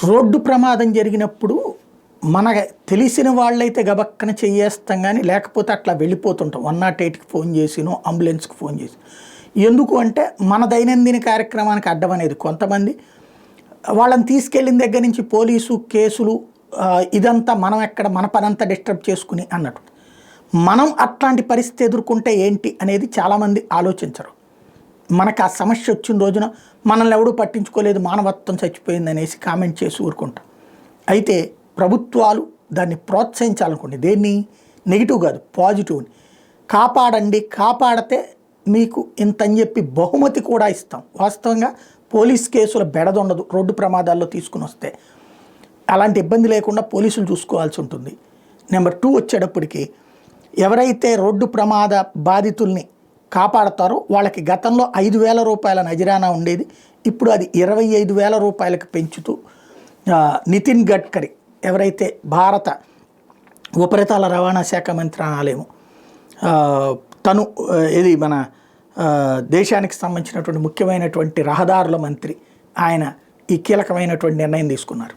Road ప్రమాదం జరిగినప్పుడు మన తెలిసిన వాళ్ళైతే గబక్కన చెయ్యేస్తాం కానీ లేకపోతే అట్లా వెళ్ళిపోతుంటాం 108కి ఫోన్ చేసినో అంబులెన్స్కి ఫోన్ చేసి. ఎందుకు అంటే మన దైనందిన కార్యక్రమానికి అడ్డం అనేది కొంతమంది వాళ్ళని తీసుకెళ్ళిన దగ్గర నుంచి పోలీసు కేసులు ఇదంతా మనం ఎక్కడ మన పనంతా డిస్టర్బ్ చేసుకుని అన్నట్టు. మనం అట్లాంటి పరిస్థితి ఎదుర్కొంటే ఏంటి అనేది చాలామంది ఆలోచించరు. మనకు ఆ సమస్య వచ్చిన రోజున మనల్ని ఎవడూ పట్టించుకోలేదు, మానవత్వం చచ్చిపోయింది అనేసి కామెంట్ చేసి ఊరుకుంటాం. అయితే ప్రభుత్వాలు దాన్ని ప్రోత్సహించాలనుకోండి, దేన్ని నెగిటివ్ కాదు పాజిటివ్ని కాపాడండి, కాపాడితే మీకు ఇంతని చెప్పి బహుమతి కూడా ఇస్తాం. వాస్తవంగా పోలీస్ కేసుల బెడదుండదు రోడ్డు ప్రమాదాల్లో తీసుకుని వస్తే. అలాంటి ఇబ్బంది లేకుండా పోలీసులు చూసుకోవాల్సి ఉంటుంది. నెంబర్ 2 వచ్చేటప్పటికి ఎవరైతే రోడ్డు ప్రమాద బాధితుల్ని కాపాడతారో వాళ్ళకి గతంలో 5,000 రూపాయల నజరానా ఉండేది, ఇప్పుడు అది 25,000 రూపాయలకు పెంచుతూ నితిన్ గడ్కరీ ఎవరైతే భారత ఉపరితల రవాణా శాఖ మంత్రాలయము తను ఇది మన దేశానికి సంబంధించినటువంటి ముఖ్యమైనటువంటి రహదారుల మంత్రి, ఆయన ఈ కీలకమైనటువంటి నిర్ణయం తీసుకున్నారు.